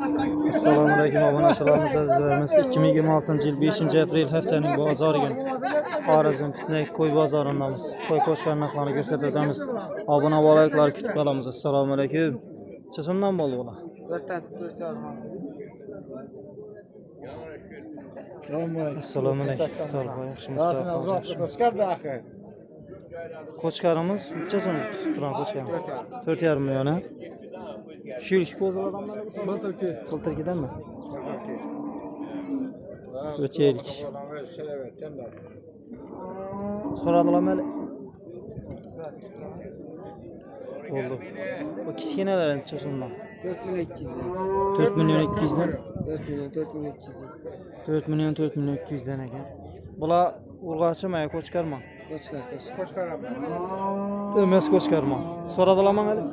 Assalomu alaykum obunachilarimiz azizlarimiz. 2026 yil 5-aprel haftaning bozor kuni Xorazm Pitnak qo'y bozoridamiz. Qo'y qo'chqar narxlarini ko'rsatamiz. Obuna bo'layliklar kutib qolamiz. Assalomu alaykum. Chizimdan bo'ldi bular. 4 Assalomu alaykum. Qo'chqarimiz necha so'm turadi qo'chqarimiz? 4,5 million. Shu yilgi qo'zg'alondan Bultirkidanmi? O'tga yilgi. So'radilarmi? Bo'ldi. Bu kichkinalar necha so'mdan? 4 million 200 dan. 4 million 200 dan ekan. Bular urg'ochimi, qo'chqarmi? Qo'chqar. Emas qo'chqarmi. So'radilarmi hali?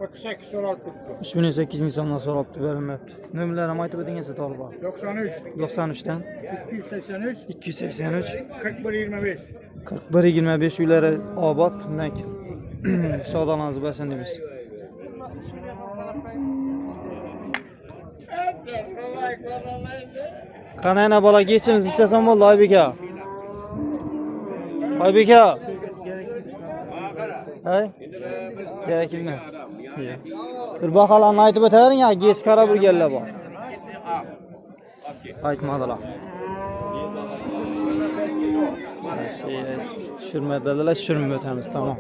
38 so'ralib ketdi. 3800 so'mdan so'rab berilmayapti. Nomerlarini aytib o'tingiz Tolba. 93 dan 283 4125. 4125 uylari obod Pitnak. Savdolarni bersin deymiz. Qanayna bola geçimiz necha so'm bo'ldi Oybeka? Oybeka. Hay? Kerakmi? Bir baholarni aytib o'tavering, ha, geç qarab urganlar bor. Aytmadilar. Tushirmadilar, tushirmay o'tamiz, tamam.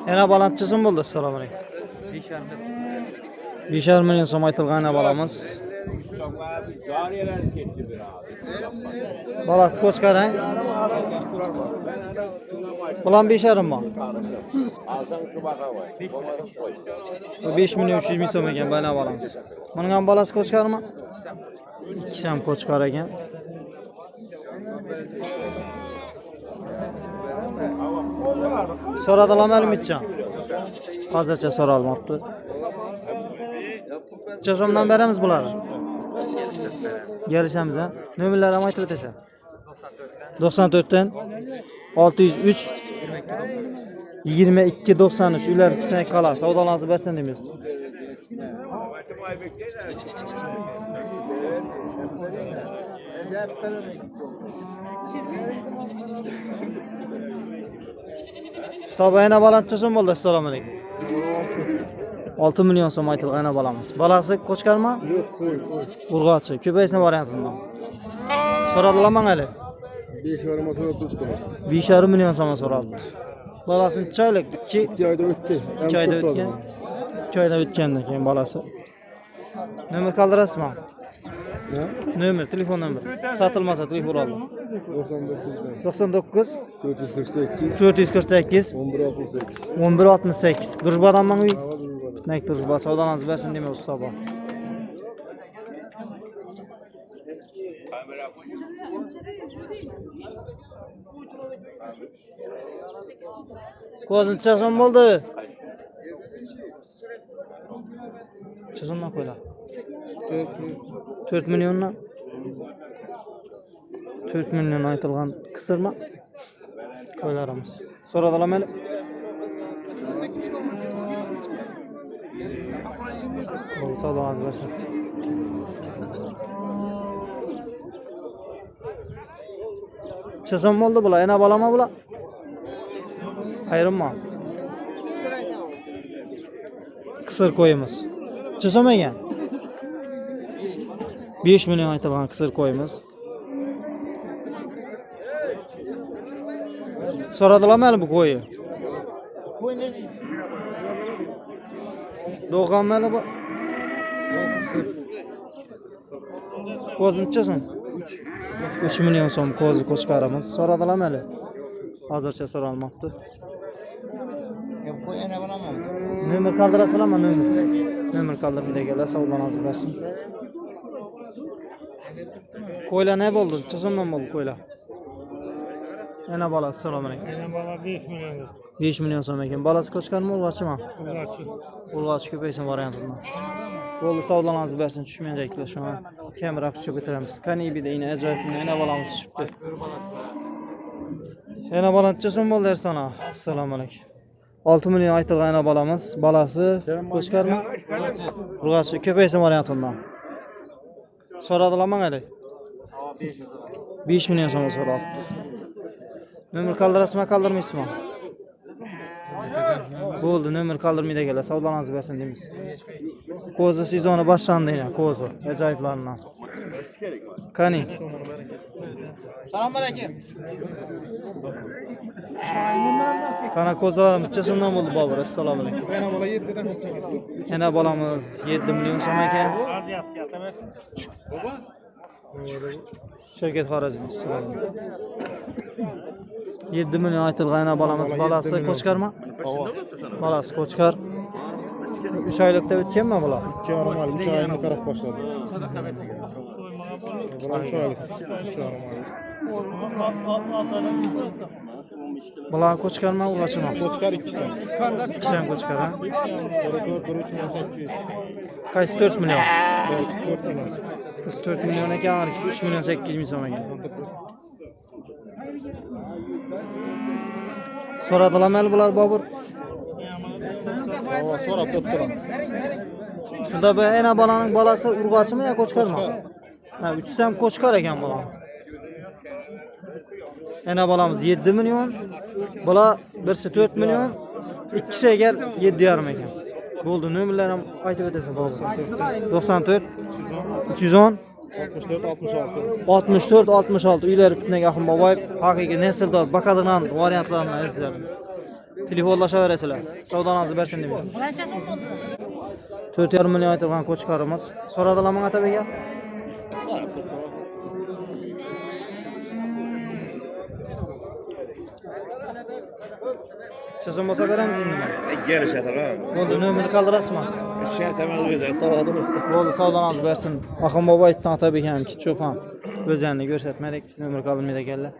Yana balandchi so'm bo'ldi. Assalomu alaykum. 5,5 million so'm aytilgan balamiz. Balasi qo'chqar, ha? Bulan 5,5 mi? 5 million 300 ming so'm ekan bana balamiz. Buning ham balasi qo'chqarmi? İkisi ham qo'chqar ekan. So'radilarmi Almitjon? Hozircha so'ralmabdi. Necha so'mdan beramiz bularni? Kelishamiz, ha? Nomerlarni ham aytib o'tasan. 94 dan 603 2293 ular Pitnak qala savdolarni bersin deymiz. Ustobayna balandchi so'm bo'ldi. Assalomu alaykum. 6 million so'm aytilgan balamiz. Balasi qo'chqarmi? Yo'q, qo'y. Urg'ochi. Ko'paysin variantidan. So'radilarmi hali? 5,5 million so'rab turibdi. 5,5 million so'm so'rabdi. Balasi necha oylik? 2 oyda o'tdi. 2 oyda o'tgan. 2 oyda o'tgandan keyin balasi. Nomer qoldirasizmi? Ha? Nomer, telefon nomer. Sotilmasa telefon oldi. 99 448 1168. Durbadanman uy. Pitnak Durba savdolarni bersin deymiz ustoba. Ko'zin necha so'm bo'ldi? Necha so'mdan qo'ylar? 4 milliondan 4 million aytilgan qisirmi? Qo'ylarimiz. So'radilarmi? Savdolarni bersin. Necha so'm bo'ldi bular? Yana balama bular? Ayrimmi? Qisir qo'yimiz. Necha so'm ekan? 5 million aytilgan qisir qo'yimiz. So'radilarmi bu qo'yi? Doğanmalı bu. Qo'zi necha so'm? 3 million so'm qo'zi qo'chqarimiz. So'radilarmi hali? Hozircha so'ralmabdi. Qo'y yana bilaman. Nomer qoldirasizlarmi? Nomer qoldirmaydiganlar savdolarni bersin. Qo'ylar ne bo'ldi? Necha so'mdan bo'ldi qo'ylar? Yana bola, assalomu alaykum. Yana bola 5 million. 5 milyon so'm ekan. Balasi qo'chqarmi, urg'achimi? Urg'achi ko'paysin variantida. Bo'ldi, savdolarınızı bersin, tushmayacaklar şu an. Kamera tushib bitiramiz. Kanibida yine ajoyib yana balamiz chiqdi. Yana balancha so'm bo'ldi Ersana. Assalomu alaykum. 6 milyon aytilgan yana balamiz. Balasi qo'chqarmi? Urg'achi ko'paysin variantida. So'radilarmi hali? 5 milyon so'm so'radi. Nomer kaldırasma kaldırmaysizmi? Bo'ldi, nomer kaldırmaydi kelar. Savdolarınızı bersin deymiz. Ko'zi sezoni boshlandi yana, ko'zi ajoyiblaridan. Qani. Assalomu alaykum. Qana ko'zlarimiz chasondan bo'ldi Bobur. Assalomu alaykum. Yana bola 7'den. Yana balamiz 7 milyon so'm ekan. Shavkat Xorazmiy. Assalomu alaykum. 7 milyon aytilgan yana balamiz. Balasi qo'chqarmi? Balasi qo'chqar. 3 oylikda o'tganmi bular? 2 yarım aylık, 3 ayını taraf başladı. Bular 3 aylık, 3 yarım aylık. Bular qo'chqarmi, urg'achimi? Koçkar 2 sen. 2 sen qo'chqar ha? 4 3 800. Qaysi 4 milyon? 4 milyon. Biz 4 milyon ekan, 3 milyon 800 ming so'm ekan. So'radilarmi bular Bobur? Hava sonra tutturan. Shunda bu ena bolaning balasi urg'achimi yo qo'chqarmi? Ha, 3 ham qo'chqar ekan bular. Ena balamiz 7 milyon. Bular birisi 4 milyon, ikkisi egar 7,5 ekan. Bo'ldi, nomerlarni ham aytib o'tasan Bobur. 94 310 64 66. 64 66 uylar bitnagi Ahim Boboyev haqiqiy nesildor bakadigan variantlarini izladi. Telefonlashaverasizlar. Savdolarınızı bersin deymiz. 4,5 milyon aytilgan qo'chqarimiz. So'radilarmi Atabek aka? Sizin bo'lsa beramiz endi. Gelişedir ha. Bo'ldi, nomer qoldirasizmi? Şertemez güzel, tavadım. Bo'ldi, savdolarınızı bersin. Ahim Boboyevdan Atabek hamki cho'pon o'zlarini ko'rsatmadik, nomer qoldirmaydi ekanlar.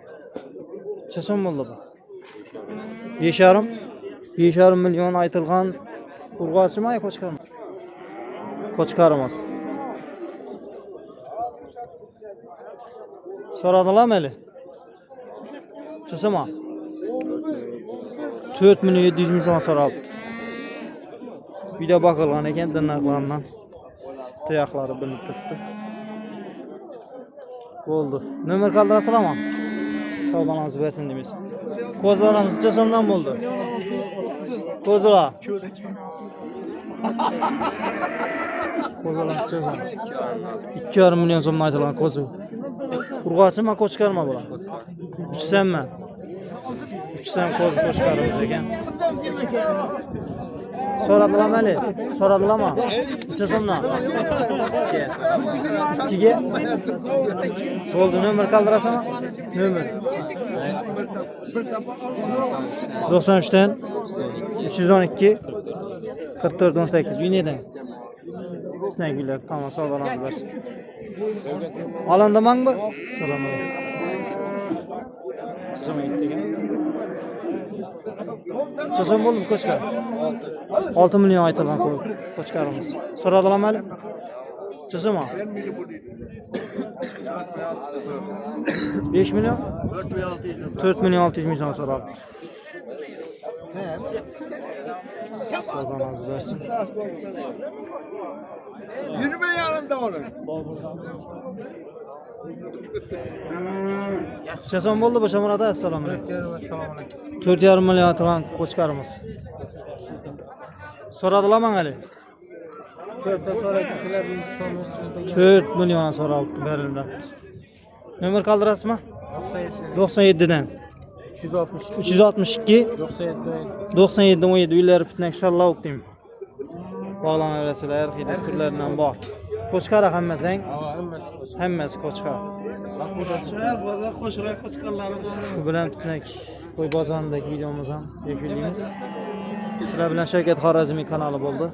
Necha bo'ldi bu? 5,5 milyon aytilgan urg'achimi yo qo'chqarmi? Qo'chqarimiz. So'radilarmi hali? Chasama. 4 milyon 700 ming so'm so'rabdi. Video bakilgan ekan dinlarlardan. Tuyoqlari bilinib turibdi. Bo'ldi. Nomer qoldirasizlarmi? Savdolarınızı bersin deymiz. Ko'zlarimiz necha so'mdan bo'ldi? Ko'zlar. Ko'zlar necha so'm? 2,5 milyon so'mdan aytilgan ko'zi. Urg'achimi, qo'chqarmi bular? 3 so'mmi? 3 so'm ko'zi qo'chqarimiz ekan. So'radilarmi hali? So'radilarmi? Necha so'mdan? 2'ga? Bo'ldi, nomer qoldirasizmi? Nomer 93'ten 312 44 18 Yuneden. Ne güler, tamam, savdolarınızı bersin. Alındıman mı? Selam aleyküm. Çözüm gitti gene. Çözüm oldu mu Qo'chqar? 6 milyon aytilgan Qo'chqarimiz. So'radilarmi hali? Çözüm ha? 5 milyon? 4 milyon 600 ming so'm so'radi. Savdolarınızı bersin. Yürüme yanımda onun. Necha bo'ldi bu Shamirada? Assalomu alaykum. 4,5 milyon aytilgan Qo'chqarimiz. So'radilarmi hali? 4 milyon so'raldi berildi. Nomer qoldirasizmi? 97'den 362 97 17 uylar bitnak inshaalloh o'qdim. Bağlanaverasizlar, har xil turlaridan bor. Qo'chqar hammasang? Hammasi qo'chqar. Bu bilan bitnak qo'y bozoridagi videomiz ham yakunlaymiz. Sizlar bilan Shavkat Xorazmiy kanali bo'ldi.